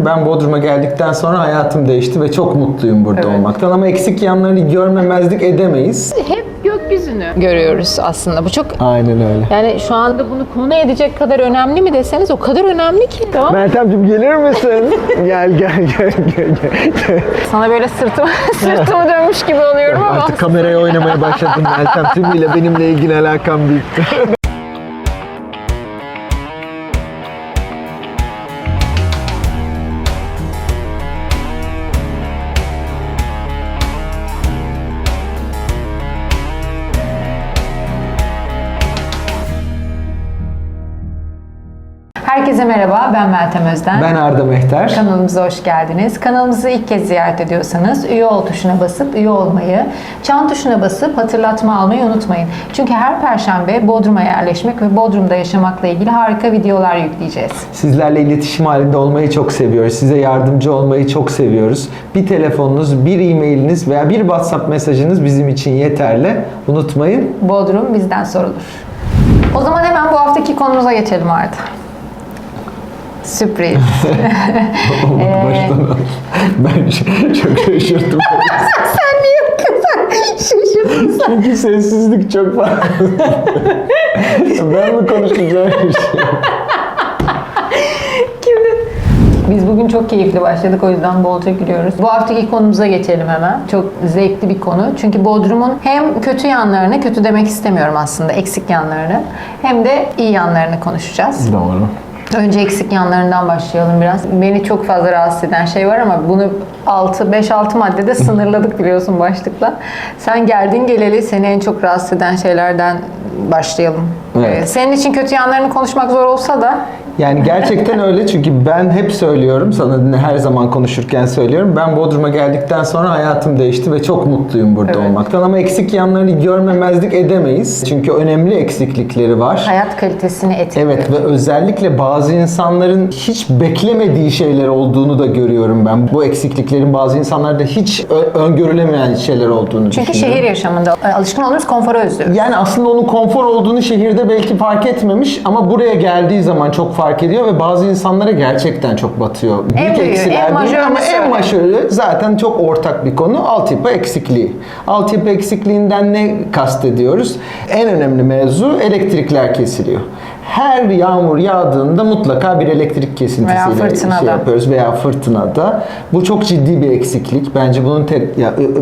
Ben Bodrum'a geldikten sonra hayatım değişti ve çok mutluyum burada olmaktan. Ama eksik yanlarını görmemezlik edemeyiz. Hep gökyüzünü görüyoruz aslında. Bu çok... Aynen öyle. Yani şu anda bunu konu edecek kadar önemli mi deseniz o kadar önemli ki. Tamam. Meltemciğim gelir misin? Gel. Sana böyle sırtımı dönmüş gibi oluyorum ama... Artık kameraya oynamaya başladım Meltem. Tümüyle benimle ilgili alakam bitti. Herkese merhaba, ben Meltem Özden. Ben Arda Mehter. Kanalımıza hoş geldiniz. Kanalımızı ilk kez ziyaret ediyorsanız üye ol tuşuna basıp üye olmayı, çan tuşuna basıp hatırlatma almayı unutmayın. Çünkü her perşembe Bodrum'a yerleşmek ve Bodrum'da yaşamakla ilgili harika videolar yükleyeceğiz. Sizlerle iletişim halinde olmayı çok seviyoruz. Size yardımcı olmayı çok seviyoruz. Bir telefonunuz, bir e-mailiniz veya bir WhatsApp mesajınız bizim için yeterli. Unutmayın. Bodrum bizden sorulur. O zaman hemen bu haftaki konumuza geçelim Arda. Sürpriz. Baştan al. Ben çok şaşırdım. Sen niye bu kadar şaşırdın? Çünkü sessizlik çok fazla. Ben mi konuşacağım bir şey? Biz bugün çok keyifli başladık, o yüzden bolca gülüyoruz. Bu haftaki konumuza geçelim hemen. Çok zevkli bir konu. Çünkü Bodrum'un hem kötü yanlarını, kötü demek istemiyorum aslında, eksik yanlarını, hem de iyi yanlarını konuşacağız. Doğru. Önce eksik yanlarından başlayalım biraz. Beni çok fazla rahatsız eden şey var ama bunu 5-6 maddede sınırladık biliyorsun başlıkla. Sen geldin geleli seni en çok rahatsız eden şeylerden başlayalım. Evet. Senin için kötü yanlarını konuşmak zor olsa da Yani gerçekten öyle, çünkü ben hep söylüyorum, sana her zaman konuşurken söylüyorum. Ben Bodrum'a geldikten sonra hayatım değişti ve çok mutluyum burada olmaktan. Ama eksik yanlarını görmemezlik edemeyiz. Çünkü önemli eksiklikleri var. hayat kalitesini etkiliyor. Evet, ve özellikle bazı insanların hiç beklemediği şeyler olduğunu da görüyorum ben. Bu eksikliklerin bazı insanlarda hiç öngörülemeyen şeyler olduğunu Çünkü düşünüyorum. şehir yaşamında alışkın olduğumuz konforu özlüyoruz. Yani aslında onun konfor olduğunu şehirde belki fark etmemiş ama buraya geldiği zaman çok fark ediyor ve bazı insanlara gerçekten çok batıyor. Büyük büyüğü, eksiler en değil ama majörü en maşörü zaten çok ortak bir konu: altyapı eksikliği. Altyapı eksikliğinden ne kastediyoruz? En önemli mevzu: elektrikler kesiliyor. Her yağmur yağdığında mutlaka bir elektrik kesintisiyle şey yapıyoruz veya fırtınada. Bu çok ciddi bir eksiklik. Bence bunun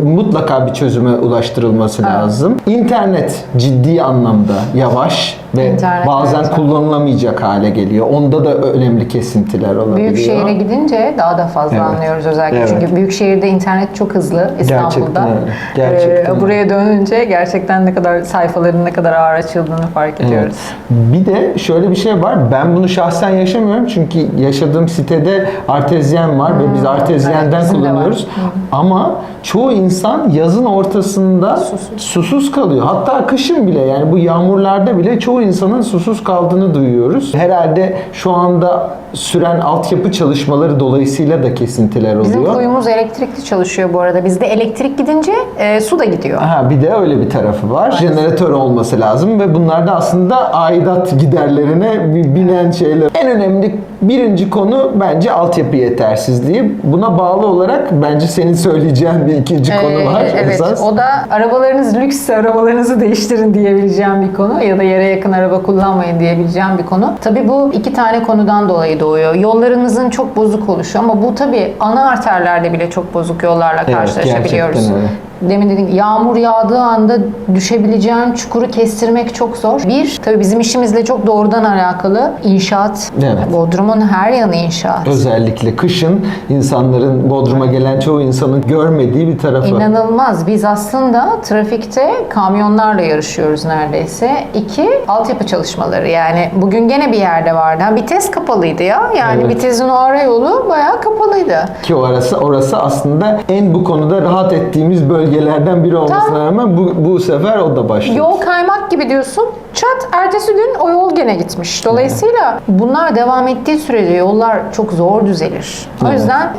mutlaka bir çözüme ulaştırılması lazım. İnternet ciddi anlamda yavaş ve bazen kullanılamayacak hale geliyor. Onda da önemli kesintiler olabiliyor. Büyük şehire gidince daha da fazla anlıyoruz özellikle. Çünkü büyük şehirde internet çok hızlı, İstanbul'da. Gerçekten öyle. Gerçekten buraya dönünce gerçekten ne kadar sayfaların ne kadar ağır açıldığını fark ediyoruz. Bir de şöyle bir şey var. Ben bunu şahsen yaşamıyorum çünkü yaşadığım sitede artezyen var ve biz artezyenden kullanıyoruz. Ama çoğu insan yazın ortasında susuz kalıyor. Hatta kışın bile, yani bu yağmurlarda bile çoğu insanın susuz kaldığını duyuyoruz. Herhalde şu anda süren altyapı çalışmaları dolayısıyla da kesintiler oluyor. Bizim kuyumuz elektrikli çalışıyor bu arada. Bizde elektrik gidince su da gidiyor. Bir de öyle bir tarafı var. Evet. Jeneratör olması lazım ve bunlar da aslında aidat giderlerine binen şeyler. En önemli birinci konu bence altyapı yetersizliği. Buna bağlı olarak bence senin söyleyeceğin bir ikinci konu var. Evet, esas. o da arabalarınız lüksse arabalarınızı değiştirin diyebileceğim bir konu ya da yere yakın araba kullanmayın diyebileceğim bir konu. Tabii bu iki tane konudan dolayı doğuyor. Yollarımızın çok bozuk oluşu, ama bu tabii ana arterlerde bile çok bozuk yollarla karşılaşabiliyoruz. Gerçekten öyle. Demin dedik, yağmur yağdığı anda düşebileceğin çukuru kestirmek çok zor. Tabii bizim işimizle çok doğrudan alakalı inşaat. Evet. Bodrum'un her yanı inşaat. Özellikle kışın insanların, Bodrum'a gelen çoğu insanın görmediği bir tarafı. İnanılmaz. Biz aslında trafikte kamyonlarla yarışıyoruz neredeyse. 2, altyapı çalışmaları. Yani bugün gene bir yerde vardı. Vites kapalıydı ya. Yani vitesin o ara yolu bayağı kapalıydı. Ki orası aslında en bu konuda rahat ettiğimiz bölgelerden biri olmasına rağmen bu sefer o da başladı. Yol kaymak gibi diyorsun. Çat, ertesi gün o yol gene gitmiş. Dolayısıyla bunlar devam ettiği sürece yollar çok zor düzelir. O Evet. yüzden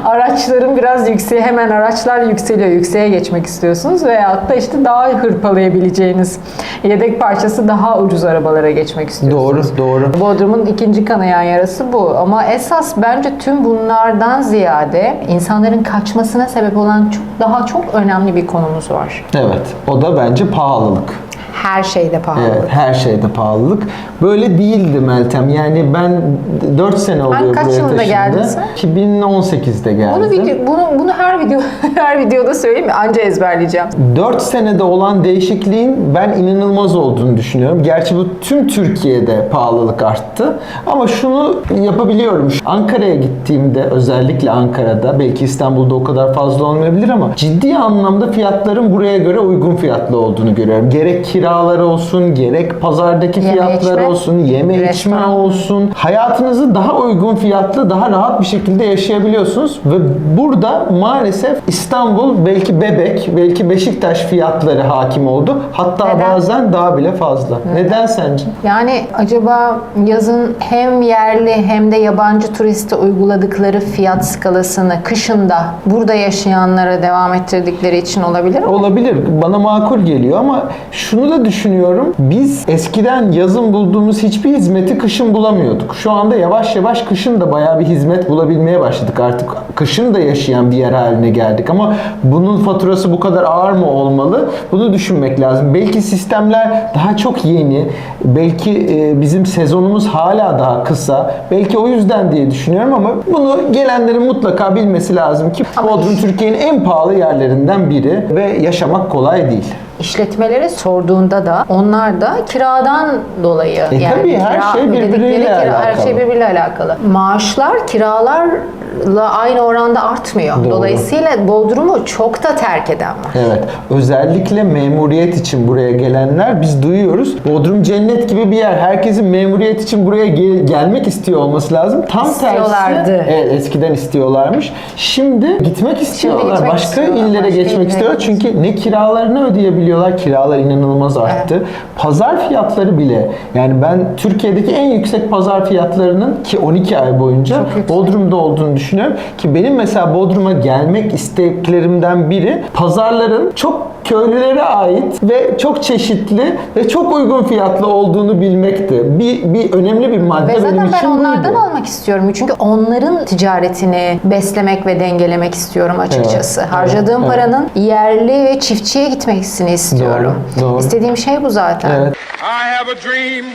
araçların biraz hemen araçlar yükseliyor. Yükseğe geçmek istiyorsunuz veyahut da işte daha hırpalayabileceğiniz yedek parçası daha ucuz arabalara geçmek istiyorsunuz. Doğru. Bodrum'un ikinci kanayan yarası bu. Ama esas bence tüm bunlardan ziyade insanların kaçmasına sebep olan çok önemli bir konumuz var. Evet. O da bence pahalılık. Her şeyde pahalı. Evet, her şeyde pahalılık. Böyle değildi Meltem. Yani ben 4 sene oluyor Kaç buraya yılında geldin sen? 2018'de geldim. Bunu her videoda söyleyeyim mi? Anca ezberleyeceğim. 4 senede olan değişikliğin ben inanılmaz olduğunu düşünüyorum. Gerçi bu tüm Türkiye'de pahalılık arttı. Ama şunu yapabiliyorum. Ankara'ya gittiğimde, özellikle Ankara'da, belki İstanbul'da o kadar fazla olmayabilir ama ciddi anlamda fiyatların buraya göre uygun fiyatlı olduğunu görüyorum. Gerek kiralar olsun, gerek pazardaki fiyatlar olsun, yeme içme olsun. Hayatınızı daha uygun fiyatlı, daha rahat bir şekilde yaşayabiliyorsunuz ve burada maalesef İstanbul, belki Bebek, belki Beşiktaş fiyatları hakim oldu. Hatta Neden? bazen daha bile fazla. Neden sence? Yani acaba yazın hem yerli hem de yabancı turiste uyguladıkları fiyat skalasını kışında burada yaşayanlara devam ettirdikleri için olabilir mi? Olabilir. Bana makul geliyor ama şunu da düşünüyorum. Biz eskiden yazın bulduğumuz hiçbir hizmeti kışın bulamıyorduk. Şu anda yavaş yavaş kışın da bayağı bir hizmet bulabilmeye başladık. Artık kışın da yaşayan bir yer haline geldik ama bunun faturası bu kadar ağır mı olmalı? Bunu düşünmek lazım. Belki sistemler daha çok yeni. Belki bizim sezonumuz hala daha kısa. Belki o yüzden diye düşünüyorum ama bunu gelenlerin mutlaka bilmesi lazım ki Bodrum Türkiye'nin en pahalı yerlerinden biri ve yaşamak kolay değil. İşletmelere sorduğunda da onlar da kiradan dolayı tabii her şey birbiriyle alakalı. Her şey birbiriyle alakalı. Maaşlar kiralarla aynı oranda artmıyor. Doğru. Dolayısıyla Bodrum'u çok da terk eden var. Evet. Özellikle memuriyet için buraya gelenler biz duyuyoruz. Bodrum cennet gibi bir yer. Herkesin memuriyet için buraya gelmek istiyor olması lazım. Tam İstiyorlardı. tersi. Evet, eskiden istiyorlarmış. Şimdi gitmek istiyorlar. gitmek Başka istiyorlar. illere Başka geçmek illere istiyorlar. gitmek Çünkü ne kiralarını ödeyebiliyorlar. Kiralar inanılmaz arttı. Pazar fiyatları bile, yani ben Türkiye'deki en yüksek pazar fiyatlarının ki 12 ay boyunca Bodrum'da olduğunu düşünüyorum. Ki benim mesela Bodrum'a gelmek isteklerimden biri pazarların çok köylülere ait ve çok çeşitli ve çok uygun fiyatlı olduğunu bilmekti. Bir önemli bir madde Ve benim zaten için ben onlardan buydu. almak istiyorum. Çünkü onların ticaretini beslemek ve dengelemek istiyorum açıkçası. Evet, Harcadığım evet. paranın yerli ve çiftçiye gitmesini istiyorum. Doğru. İstediğim şey bu zaten. Evet. I have a dream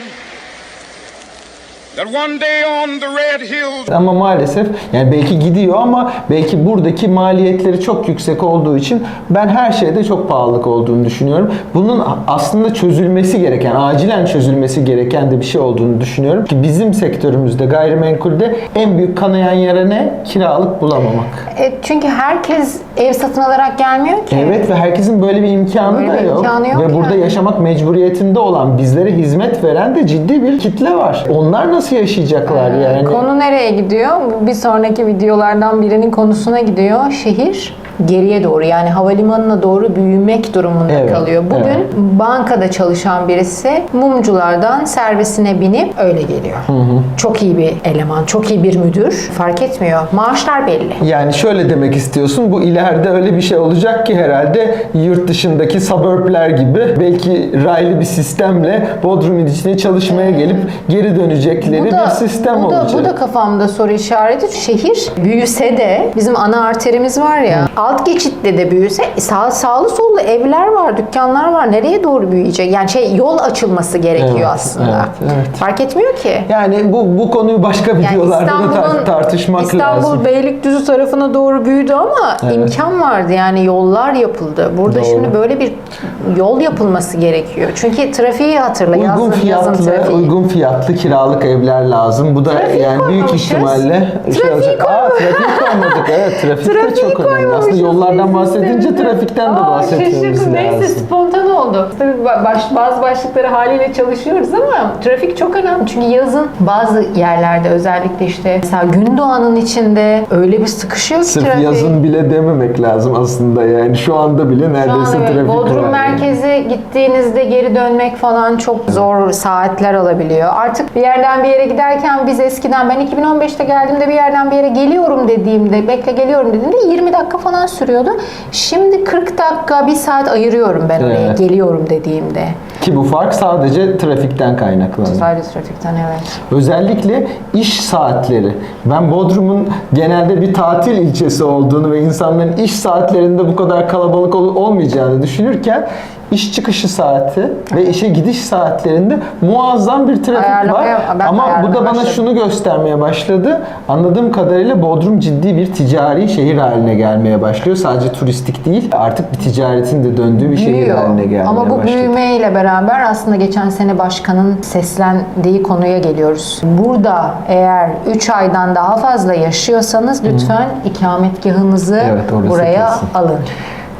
that one day on the red hills Ama maalesef yani belki gidiyor ama belki buradaki maliyetleri çok yüksek olduğu için ben her şeyde çok pahalılık olduğunu düşünüyorum. Bunun aslında çözülmesi gereken, acilen çözülmesi gereken de bir şey olduğunu düşünüyorum. Ki bizim sektörümüzde, gayrimenkulde en büyük kanayan yara ne? Kiralık bulamamak. Çünkü herkes ev satın alarak gelmiyor ki. Evet ve herkesin böyle bir imkanı Böyle da bir yok. imkanı yok Ve burada yani. yaşamak mecburiyetinde olan, bizlere hizmet veren de ciddi bir kitle var. Onlar nasıl yaşayacaklar yani? Konu nereye gidiyor? Bir sonraki videolardan birinin konusuna gidiyor. Şehir geriye doğru, yani havalimanına doğru büyümek durumunda Evet, kalıyor. Bugün bankada çalışan birisi mumculardan servisine binip öyle geliyor. Çok iyi bir eleman, çok iyi bir müdür. Fark etmiyor. Maaşlar belli. Yani şöyle demek istiyorsun, bu ileride öyle bir şey olacak ki herhalde yurt dışındaki suburbler gibi belki raylı bir sistemle Bodrum'un içine çalışmaya gelip geri dönecekleri bir sistem olacak. Bu da kafamda soru işareti. Şehir büyüse de bizim ana arterimiz var ya, alt geçitte de büyüse sağlı sollu evler var, dükkanlar var. Nereye doğru büyüyecek? Yani yol açılması gerekiyor Evet, aslında. evet. Fark etmiyor ki. Yani bu konuyu başka videolarda da tartışmak lazım. İstanbul Beylikdüzü tarafına doğru büyüdü ama imkan vardı. Yani yollar yapıldı. Burada Doğru. şimdi böyle bir yol yapılması gerekiyor. Çünkü trafiği hatırla. Yazın trafiği. Uygun fiyatlı kiralık ev evler lazım. Bu da Trafik yani büyük koymamışız. ihtimalle Trafik olacak. Trafik koymadık. Evet, trafik de Trafiği çok önemli. Aslında koymamışız yollardan biz bahsedince üstlerinde. trafikten de bahsetmemiz Şaşırdım. Neyse, lazım. spontan oldu. Tabii bazı başlıkları haliyle çalışıyoruz ama trafik çok önemli. Çünkü yazın bazı yerlerde özellikle işte mesela Gündoğan'ın içinde öyle bir sıkışıyor ki Sırf trafik. yazın bile dememek lazım aslında yani. Şu anda bile Şu neredeyse anda evet, trafik Bodrum var. merkeze gittiğinizde geri dönmek falan çok zor, saatler alabiliyor. Artık bir yerden bir yere giderken biz eskiden, ben 2015'te geldiğimde bir yerden bir yere geliyorum dediğimde, bekle geliyorum dediğimde 20 dakika falan sürüyordu. Şimdi 40 dakika, 1 saat ayırıyorum ben oraya Evet. geliyorum dediğimde. Ki bu fark sadece trafikten kaynaklanıyor. Sadece trafikten, evet. Özellikle iş saatleri. Ben Bodrum'un genelde bir tatil ilçesi olduğunu ve insanların iş saatlerinde bu kadar kalabalık olmayacağını düşünürken iş çıkışı saati ve işe gidiş saatlerinde muazzam bir trafik var. Ben Ama bu da ayarlamaya bana başladım. şunu göstermeye başladı. Anladığım kadarıyla Bodrum ciddi bir ticari şehir haline gelmeye başlıyor. Sadece turistik değil, artık bir ticaretin de döndüğü bir şehir Büyüyor. haline gelmeye Ama bu başladı. büyümeyle beraber aslında geçen sene başkanın seslendiği konuya geliyoruz. Burada eğer 3 aydan daha fazla yaşıyorsanız lütfen ikametgahınızı Evet, orası buraya kesin. alın.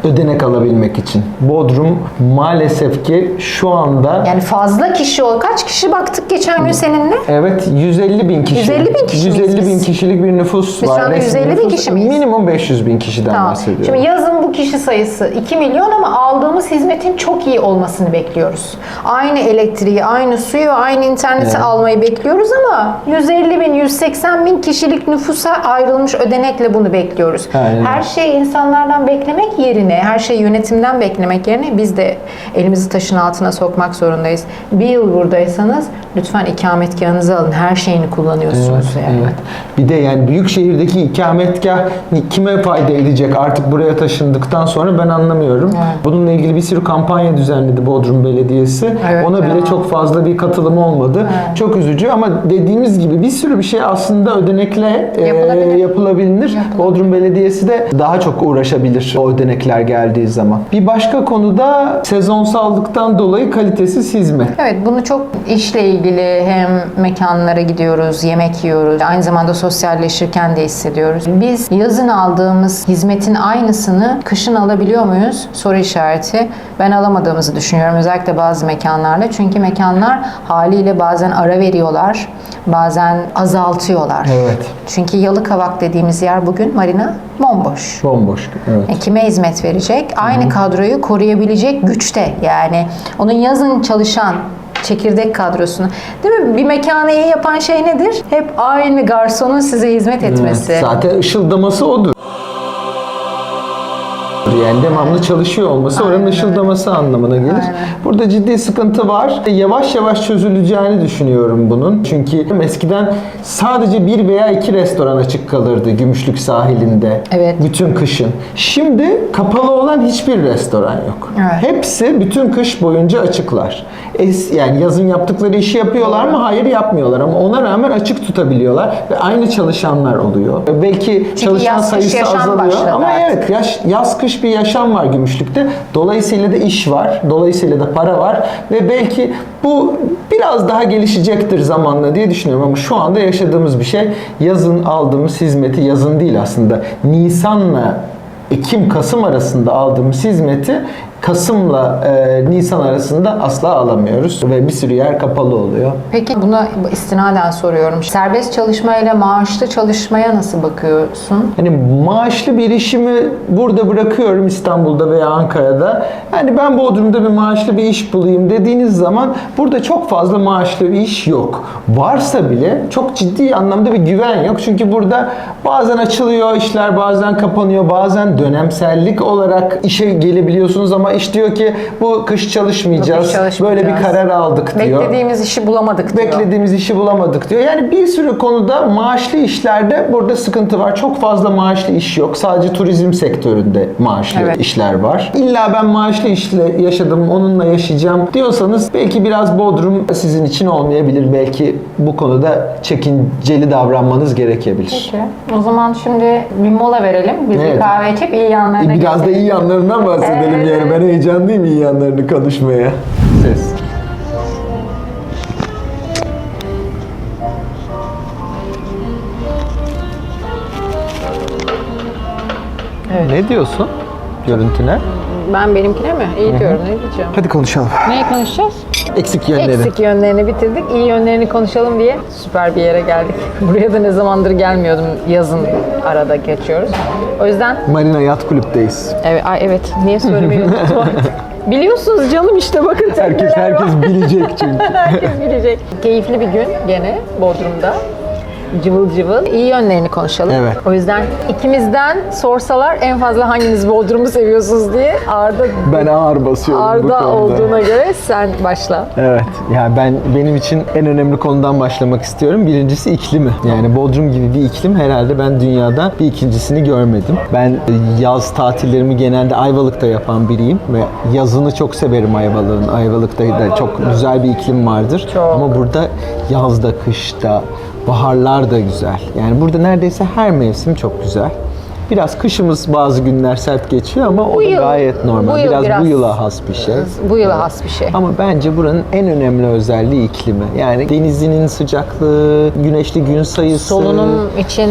Ödenek alabilmek için. Bodrum maalesef ki şu anda Yani fazla kişi kaç kişi baktık geçen gün seninle? evet 150 bin kişi. 150 bin kişi miyiz 150 bin biz? kişilik bir nüfus Biz var. şu anda Resmi 150 bin nüfus. kişi miyiz? Minimum 500 bin kişiden Tamam. bahsediyorum. Şimdi yazın bu kişi sayısı 2 milyon ama aldığımız hizmetin çok iyi olmasını bekliyoruz. Aynı elektriği, aynı suyu, aynı interneti Evet. almayı bekliyoruz ama 150 bin, 180 bin kişilik nüfusa ayrılmış ödenekle bunu bekliyoruz. Aynen. Her şeyi insanlardan beklemek yerine, her şeyi yönetimden beklemek yerine biz de elimizi taşın altına sokmak zorundayız. Bir yıl buradaysanız lütfen ikametgahınızı alın. Her şeyini kullanıyorsunuz yani. Evet. Bir de yani büyük şehirdeki ikametgah kime fayda edecek artık buraya taşındıktan sonra ben anlamıyorum. Evet. Bununla ilgili bir sürü kampanya düzenledi Bodrum Belediyesi. Evet, Ona bile ya. çok fazla bir katılım olmadı. Evet. Çok üzücü ama dediğimiz gibi bir sürü bir şey aslında ödenekle yapılabilir. Bodrum Belediyesi de daha çok uğraşabilir o ödenekler geldiği zaman. Bir başka konuda sezonsallıktan dolayı kalitesiz hizmet. Evet, bunu çok işle ilgili hem mekanlara gidiyoruz, yemek yiyoruz, aynı zamanda sosyalleşirken de hissediyoruz. Biz yazın aldığımız hizmetin aynısını kışın alabiliyor muyuz? Soru işareti. Ben alamadığımızı düşünüyorum özellikle bazı mekanlarla. Çünkü mekanlar haliyle bazen ara veriyorlar, bazen azaltıyorlar. Evet. Çünkü Yalıkavak dediğimiz yer bugün marina bomboş. Bomboş. Evet. Kime hizmet verecek? Aynı kadroyu koruyabilecek güçte. Yani onun yazın çalışan çekirdek kadrosunu. Değil mi? Bir mekanı iyi yapan şey nedir? Hep aynı garsonun size hizmet etmesi. Evet, zaten ışıldaması odur. Yani devamlı çalışıyor olması oranın ışıldaması anlamına gelir. Aynen. Burada ciddi sıkıntı var. Yavaş yavaş çözüleceğini düşünüyorum bunun. Çünkü eskiden sadece 1 veya 2 restoran açık kalırdı Gümüşlük sahilinde. Evet. Bütün kışın. Şimdi kapalı olan hiçbir restoran yok. Evet. Hepsi bütün kış boyunca açıklar. Yani yazın yaptıkları işi yapıyorlar mı? Hayır, yapmıyorlar ama ona rağmen açık tutabiliyorlar ve aynı çalışanlar oluyor. Belki çalışan yaz, kış sayısı yaşam azalıyor başladı ama artık. evet yaz kış bir yaşam var Gümüşlük'te. Dolayısıyla da iş var. Dolayısıyla da para var ve belki bu biraz daha gelişecektir zamanla diye düşünüyorum ama şu anda yaşadığımız bir şey. Yazın aldığımız hizmeti, yazın değil aslında, Nisan'la Ekim-Kasım arasında aldığımız hizmeti Kasım'la Nisan arasında asla alamıyoruz ve bir sürü yer kapalı oluyor. Peki buna istinaden soruyorum. Serbest çalışmayla maaşlı çalışmaya nasıl bakıyorsun? Hani maaşlı bir işimi burada bırakıyorum İstanbul'da veya Ankara'da. Yani ben Bodrum'da bir maaşlı bir iş bulayım dediğiniz zaman burada çok fazla maaşlı bir iş yok. Varsa bile çok ciddi anlamda bir güven yok. Çünkü burada bazen açılıyor işler, bazen kapanıyor, bazen dönemsellik olarak işe gelebiliyorsunuz ama iş diyor ki bu kış çalışmayacağız. Böyle bir karar aldık diyor. Beklediğimiz işi bulamadık diyor. Beklediğimiz işi bulamadık diyor. Yani bir sürü konuda maaşlı işlerde burada sıkıntı var. Çok fazla maaşlı iş yok. Sadece turizm sektöründe maaşlı işler var. İlla ben maaşlı işle yaşadım, onunla yaşayacağım diyorsanız belki biraz Bodrum sizin için olmayabilir. Belki bu konuda çekinceli davranmanız gerekebilir. Peki. O zaman şimdi bir mola verelim. Biz Evet. bir kahve içip iyi yanlarına Biraz da geçelim. iyi yanlarından bahsedelim Evet. yani. Ben heyecanlıyım iyi yanlarını konuşmaya. Ses. Ne diyorsun görüntüne? Ben benimkine mi? İyi diyorum. Ne diyeceğim? Hadi konuşalım. Neyi konuşacağız? Eksik yönleri. Eksik yönlerini bitirdik. İyi yönlerini konuşalım diye süper bir yere geldik. Buraya da ne zamandır gelmiyordum. Yazın arada geçiyoruz. O yüzden Marina Yat Kulüp'teyiz. evet. Niye söylemeyi unuttum artık. Biliyorsunuz canım işte bakın. Herkes bilecek çünkü. Herkes bilecek. Keyifli bir gün gene Bodrum'da. Cıvıl cıvıl. İyi yönlerini konuşalım. Evet. O yüzden ikimizden sorsalar en fazla hanginiz Bodrum'u seviyorsunuz diye Ben ağır basıyorum bu Arda konuda. olduğuna göre sen başla. Evet. Yani benim için en önemli konudan başlamak istiyorum. Birincisi iklimi. Yani Bodrum gibi bir iklim herhalde ben dünyada bir ikincisini görmedim. Ben yaz tatillerimi genelde Ayvalık'ta yapan biriyim ve yazını çok severim Ayvalık'ın. Ayvalık'ta da çok güzel bir iklim vardır. Çok. Ama burada yazda, kışta, baharlar da güzel. Yani burada neredeyse her mevsim çok güzel. Biraz kışımız bazı günler sert geçiyor ama o da yıl- gayet normal. bu yıl Biraz bu biraz- yıla has bir şey. Bu yıla has bir şey. Ama bence buranın en önemli özelliği iklimi. Yani denizinin sıcaklığı, güneşli gün sayısı, Solunum için,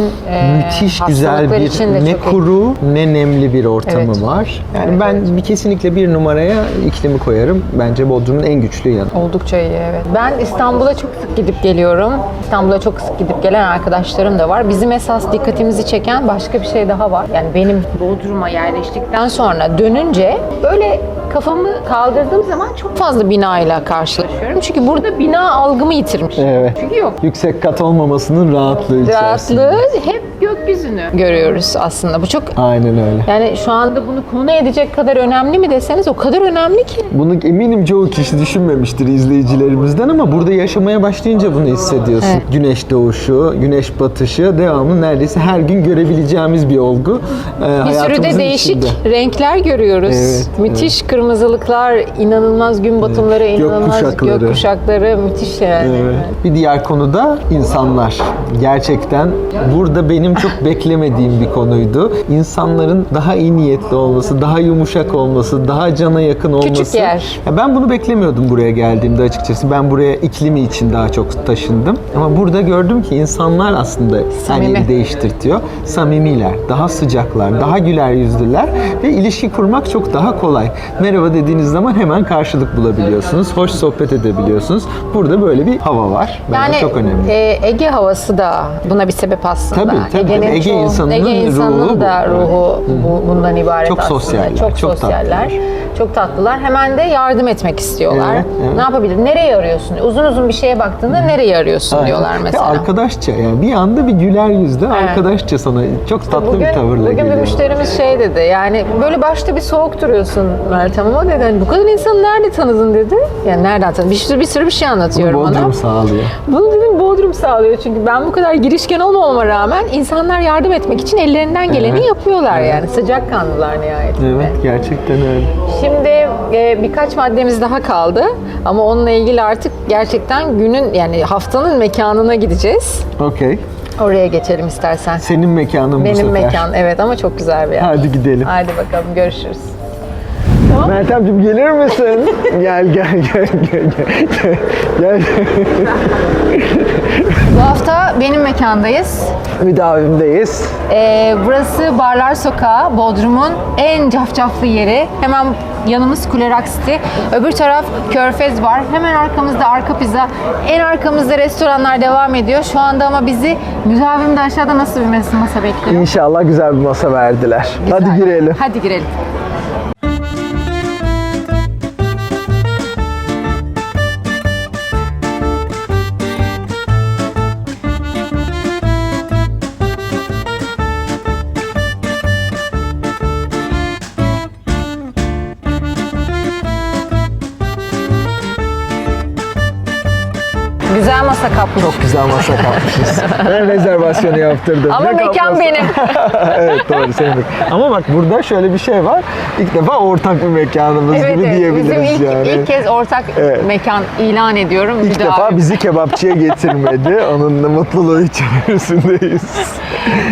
müthiş güzel hastalıklar bir için de ne çok iyi. kuru ne nemli bir ortamı Evet. var. Yani ben kesinlikle bir numaraya iklimi koyarım. Bence Bodrum'un en güçlü yanı. Oldukça iyi, evet. Ben İstanbul'a çok sık gidip geliyorum. İstanbul'a çok sık gidip gelen arkadaşlarım da var. Bizim esas dikkatimizi çeken başka bir şey daha var. Yani benim Bodrum'a yerleştikten sonra dönünce böyle kafamı kaldırdığım zaman çok fazla binayla karşılaşıyorum. Çünkü burada bina algımı yitirmiş. Evet. Çünkü yok. Yüksek kat olmamasının rahatlığı içerisinde. Rahatlığı hep gökyüzünü görüyoruz aslında. Bu çok Aynen öyle. yani şu anda bunu konu edecek kadar önemli mi deseniz o kadar önemli ki. Bunu eminim çoğu kişi düşünmemiştir izleyicilerimizden ama burada yaşamaya başlayınca bunu hissediyorsun. Evet. Güneş doğuşu, güneş batışı devamlı neredeyse her gün görebileceğimiz bir olgu. Bir sürü de değişik renkler görüyoruz. Evet, Müthiş kırmızılıklar, inanılmaz gün batımları, Evet. inanılmaz Gökkuşakları. gökkuşakları müthiş yani. Evet. Bir diğer konu da insanlar. Gerçekten burada benim çok beklemediğim bir konuydu. İnsanların daha iyi niyetli olması, daha yumuşak olması, daha cana yakın olması. Küçük yer. Ya ben bunu beklemiyordum buraya geldiğimde açıkçası. Ben buraya iklimi için daha çok taşındım. Ama burada gördüm ki insanlar aslında her Samimi. yeri değiştirtiyor. Samimiler, daha sıcaklar, daha güler yüzlüler ve ilişki kurmak çok daha kolay. Merhaba dediğiniz zaman hemen karşılık bulabiliyorsunuz. Hoş sohbet edebiliyorsunuz. Burada böyle bir hava var. Bence Yani çok önemli. Ege havası da buna bir sebep aslında. Tabii. Ege insanının ruhu da bu. ruhu bundan ibaret Çok aslında. sosyaller, Çok çok sosyaller. tatlılar. Çok tatlılar. Hemen de yardım etmek istiyorlar. Evet, evet. Ne yapabilir? Nereye arıyorsun? Uzun uzun bir şeye baktığında nereye arıyorsun diyorlar Ve mesela. arkadaşça yani bir anda bir güler yüzle arkadaşça sana çok tatlı bir tavırla bugün geliyor. bir müşterimiz şey dedi, yani böyle başta bir soğuk duruyorsun Meltem ama dedi, hani bu kadar insanı nerede tanıdın dedi. Yani nereden tanıdın? Bir sürü bir şey anlatıyorum Bunu ona. Bodrum sağlıyor. Bunu dedim Bodrum sağlıyor çünkü ben bu kadar girişken olmamama rağmen insanlar yardım etmek için ellerinden geleni yapıyorlar yani. Sıcakkanlılar nihayetinde. Evet, gerçekten öyle. Şimdi birkaç maddemiz daha kaldı ama onunla ilgili artık gerçekten günün yani haftanın mekanına gideceğiz. Okey. Oraya geçelim istersen. Senin mekanın bu Benim sefer. mekan, evet, ama çok güzel bir yer. Hadi gidelim. Hadi bakalım, görüşürüz. Meltemciğim gelir misin? gel. Gel. Bu hafta benim mekandayız. Müdavimdeyiz. Burası Barlar Sokağı, Bodrum'un en cafcaflı yeri. Hemen yanımız Kule Rock City. Öbür taraf Körfez var. Hemen arkamızda Arka Pizza. En arkamızda restoranlar devam ediyor. Şu anda ama bizi müdavimde aşağıda nasıl bir masa bekliyor? İnşallah güzel bir masa verdiler. Güzel. Hadi girelim. Hadi girelim. Güzel masa kapmış. Çok güzel masa kapmışız. Ben rezervasyonu yaptırdım. Ama Ne mekan kapması? benim. Evet doğru senin. Ama bak burada şöyle bir şey var. İlk defa ortak bir mekanımız gibi Bizim diyebiliriz yani. ilk kez ortak mekan ilan ediyorum. İlk defa bizi kebapçıya getirmedi. Onun da mutluluğu içerisindeyiz.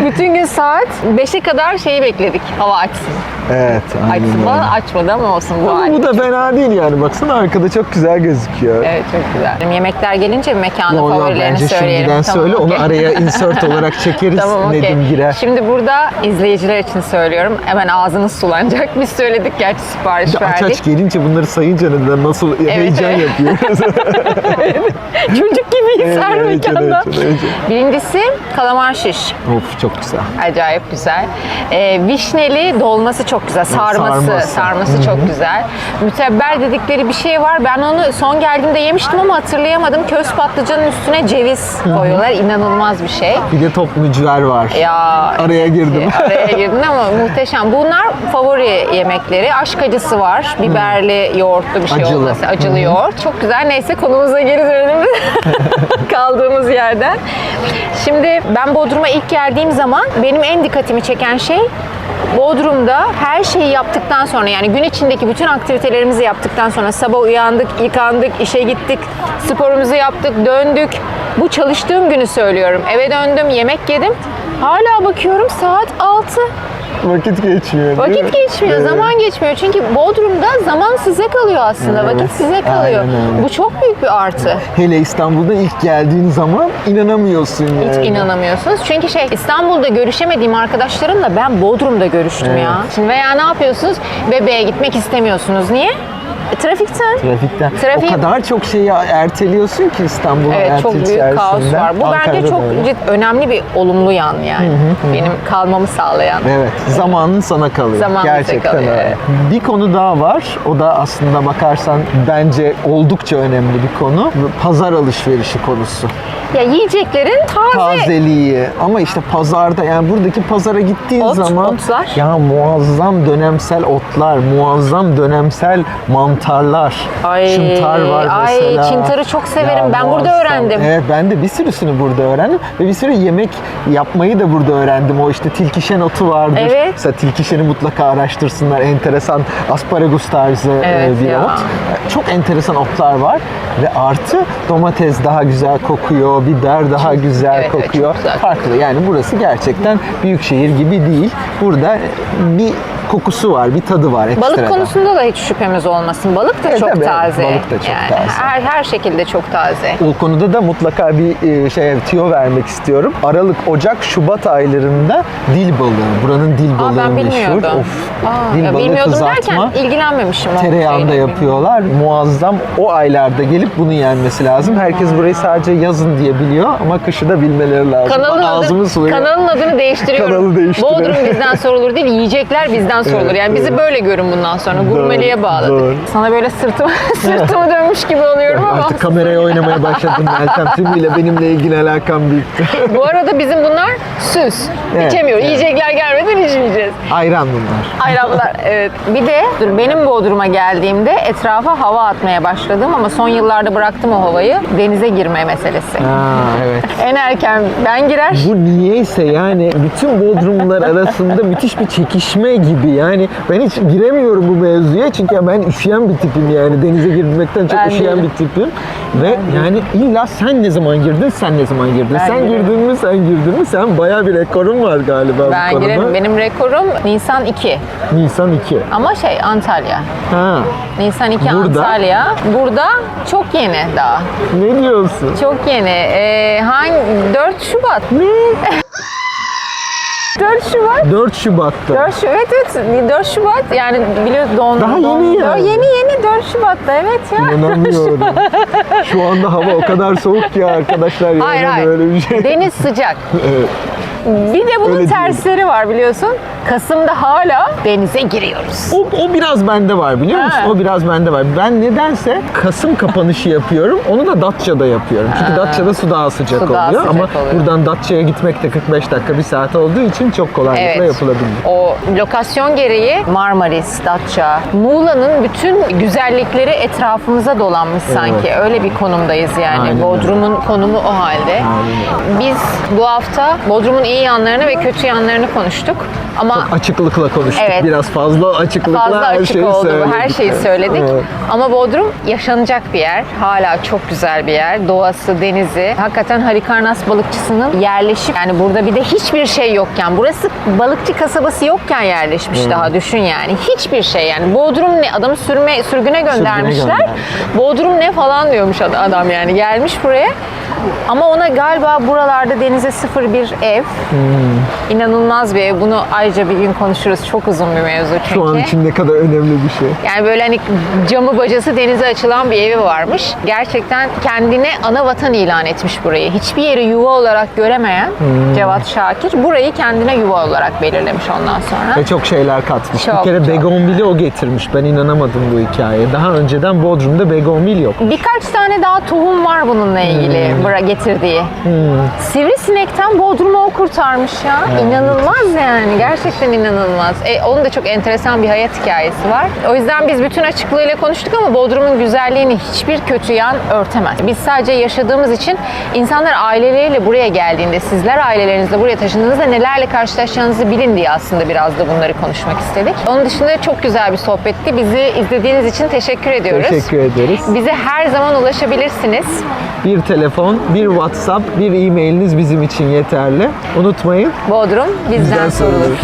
Bütün gün saat 5'e kadar şeyi bekledik. Hava açsın. Evet. aynen Açsın öyle. falan, açmadı ama olsun bu Ama hal. bu da fena değil yani. Baksana arkada çok güzel gözüküyor. Evet, çok güzel. Yemekler gelince mekanın Yo, yo, favorilerini bence söyleyelim. şimdiden söyle, onu okey. araya insert olarak çekeriz. Tamam, okey. Nedim girer. Şimdi burada izleyiciler için söylüyorum. Hemen ağzınız sulanacak. Biz söyledik gerçi, sipariş Aç verdik. aç gelince bunları sayınca neden nasıl heyecan evet. yapıyoruz. Çocuk gibiyiz her Evet, mekanda. evet. Birincisi kalamar şiş. Of çok güzel. Acayip güzel. Vişneli dolması çok güzel. sarması. Sarması çok güzel. Mütebbel dedikleri bir şey var. Ben onu son geldiğimde yemiştim ama hatırlayamadım. Köz patlıcanın üstüne ceviz koyuyorlar. İnanılmaz bir şey. Bir de top mücver var. Ya Araya girdim. araya girdin ama muhteşem. Bunlar favori yemekleri. Aşk acısı var. Biberli, yoğurtlu bir şey Acılı. olması. Acılı yoğurt. Çok güzel. Neyse konumuza geri dönelim. Kaldığımız yerden. Şimdi ben Bodrum'a ilk geldiğim zaman benim en dikkatimi çeken şey Bodrum'da her şeyi yaptıktan sonra, yani gün içindeki bütün aktivitelerimizi yaptıktan sonra sabah uyandık, yıkandık, işe gittik, sporumuzu yaptık, döndük. Bu çalıştığım günü söylüyorum. Eve döndüm, yemek yedim. Hala bakıyorum saat 6. Vakit geçmiyor. değil Vakit mi? geçmiyor, Evet. zaman geçmiyor. Çünkü Bodrum'da zaman size kalıyor aslında. Evet, Vakit size kalıyor. aynen öyle. Bu çok büyük bir artı. Hele İstanbul'da ilk geldiğin zaman inanamıyorsun yani. Hiç inanamıyorsunuz. Çünkü İstanbul'da görüşemediğim arkadaşlarımla ben Bodrum'da görüştüm Evet. ya. Şimdi veya ne yapıyorsunuz? Bebeğe gitmek istemiyorsunuz. Niye? Trafikten. Trafikten. Trafik- O kadar çok şeyi erteliyorsun ki İstanbul'un Evet, hayatı çok büyük içerisinde. kaos var. Bu Ankara'da bence çok da öyle. önemli bir olumlu yan yani. Benim kalmamı sağlayan. Evet, zamanın sana kalıyor. Zaman bize Gerçekten kalıyor, öyle. evet. Bir konu daha var. O da aslında bakarsan bence oldukça önemli bir konu. Pazar alışverişi konusu. Ya yiyeceklerin Tazeliği. Ama işte pazarda, yani buradaki pazara gittiğin zaman otlar. ya muazzam dönemsel otlar, muazzam dönemsel mantarlar. Çıntar var mesela. çıntarı çok severim. Ya Ben burada muazzam. öğrendim. Evet, ben de bir sürüsünü burada öğrendim ve bir sürü yemek yapmayı da burada öğrendim. O işte tilkişen otu vardır. Evet. Mesela tilkişeni mutlaka araştırsınlar. Enteresan asparagus tarzı Evet bir ya. ot. Çok enteresan otlar var ve artı domates daha güzel kokuyor, biber daha güzel evet, evet, kokuyor. çok güzel Farklı. Yani burası gerçekten büyük şehir gibi değil. Burada bir kokusu var, bir tadı var ekstradan. Balık konusunda da hiç şüphemiz olmasın. Balık da Evet, çok tabii. taze. Balık da çok yani taze. Her şekilde çok taze. O konuda da mutlaka bir tüyo vermek istiyorum. Aralık, Ocak, Şubat aylarında dil balığı. Buranın dil balığı Ben meşhur. bilmiyordum. Dil Ya balığı bilmiyordum kızartma. derken ilgilenmemişim. o Tereyağında şeyle. yapıyorlar. Muazzam. O aylarda gelip bunu yenmesi lazım. Herkes burayı sadece yazın diye biliyor ama kışı da bilmeleri lazım. Ağzımı suluyor. Kanalın adını değiştiriyorum. Kanalı değiştiriyorum. Bodrum bizden sorulur değil, yiyecekler bizden sorulur. Evet, Yani bizi böyle görün bundan sonra. Gurmeliğe bağladık. doğru. Sana böyle sırtımı dönmüş gibi oluyorum ama. Artık kameraya oynamaya başladım. Meltem tümüyle benimle ilgili alakam bitti. Bu arada bizim bunlar süs. Evet, İçemiyoruz. evet. Yiyecekler gelmeden içmeyeceğiz. Ayran bunlar. Ayranlar, evet. Bir de benim Bodrum'a geldiğimde etrafa hava atmaya başladım ama son yıllarda bıraktım o havayı. Denize girme meselesi. Evet. En erken ben girer. Bu niyeyse yani bütün Bodrumlular arasında müthiş bir çekişme gibi. Yani ben hiç giremiyorum bu mevzuya çünkü ben üşüyen bir tipim yani. Denize girmekten çok Ben üşüyen değilim. bir tipim. Ve yani illa sen ne zaman girdin, sen ne zaman girdin. Ben Sen girerim. girdin mi, sen girdin mi? Sen bayağı bir rekorun var galiba bu Ben konuda. girerim. Benim rekorum Nisan 2. Nisan 2. Ama Antalya. Ha, Nisan 2 Burada? Antalya. Burada çok yeni daha. ne diyorsun? Çok yeni. 4 Şubat. Ne? 4 Şubat. 4 Şubat'ta. 4 Şubat, evet 4 Şubat yani biliyorsun Daha yeni yani. Yeni 4 Şubat'ta evet ya. İnanamıyorum. Şu anda hava o kadar soğuk ki arkadaşlar. Yani Hayır. Böyle bir şey. Deniz sıcak. Evet. Bir de bunun Öyle tersleri var biliyorsun. Kasım'da hala denize giriyoruz. O biraz bende var biliyor musun? Ha. O biraz bende var. Ben nedense Kasım kapanışı yapıyorum. Onu da Datça'da yapıyorum. Çünkü Datça'da su daha sıcak Su daha oluyor. sıcak Ama oluyor. buradan Datça'ya gitmek de 45 dakika, 1 saat olduğu için çok kolaylıkla Evet. yapılabilir. O lokasyon gereği Marmaris, Datça, Muğla'nın bütün güzellikleri etrafımıza dolanmış sanki. Öyle bir konumdayız yani. Aynen Bodrum'un konumu o halde. Biz bu hafta Bodrum'un iyi yanlarını ve kötü yanlarını konuştuk. Ama Açıklıkla konuştuk. Evet. Biraz fazla açıklıkla fazla her açık şeyi oldu söyledik. bu. Her şeyi söyledik. Evet. Ama Bodrum yaşanacak bir yer. Hala çok güzel bir yer. Doğası, denizi. Hakikaten Halikarnas balıkçısının yerleşip yani burada bir de hiçbir şey yokken, burası balıkçı kasabası yokken yerleşmiş daha düşün yani. Hiçbir şey yani. Bodrum ne? Adamı sürgüne göndermişler. göndermiş. Bodrum ne falan diyormuş adam yani. Gelmiş buraya. Ama ona galiba buralarda denize sıfır bir ev. İnanılmaz bir ev. Bunu ayrıca bir gün konuşuruz. Çok uzun bir mevzu çünkü. Şu an için ne kadar önemli bir şey. Yani böyle hani camı bacası denize açılan bir evi varmış. Gerçekten kendine ana vatan ilan etmiş burayı. Hiçbir yeri yuva olarak göremeyen Cevat Şakir burayı kendine yuva olarak belirlemiş ondan sonra. Ve çok şeyler katmış. Çok, bir kere çok. Begonvil'i o getirmiş. Ben inanamadım bu hikayeye. Daha önceden Bodrum'da Begonvil yok. Birkaç tane daha tohum var bununla ilgili getirdiği. Sivrisinekten Bodrum'u o kurtarmış ya. İnanılmaz yani. Gerçekten inanılmaz. Onun da çok enteresan bir hayat hikayesi var. O yüzden biz bütün açıklığıyla konuştuk ama Bodrum'un güzelliğini hiçbir kötü yan örtemez. Biz sadece yaşadığımız için insanlar aileleriyle buraya geldiğinde, sizler ailelerinizle buraya taşındığınızda nelerle karşılaşacağınızı bilin diye aslında biraz da bunları konuşmak istedik. Onun dışında çok güzel bir sohbetti. Bizi izlediğiniz için teşekkür ediyoruz. Teşekkür ederiz. Bize her zaman ulaşabilirsiniz. Bir telefon, bir WhatsApp, bir e-mailiniz bizim için yeterli. Unutmayın. Bodrum bizden Bizden sorulur. sorulur.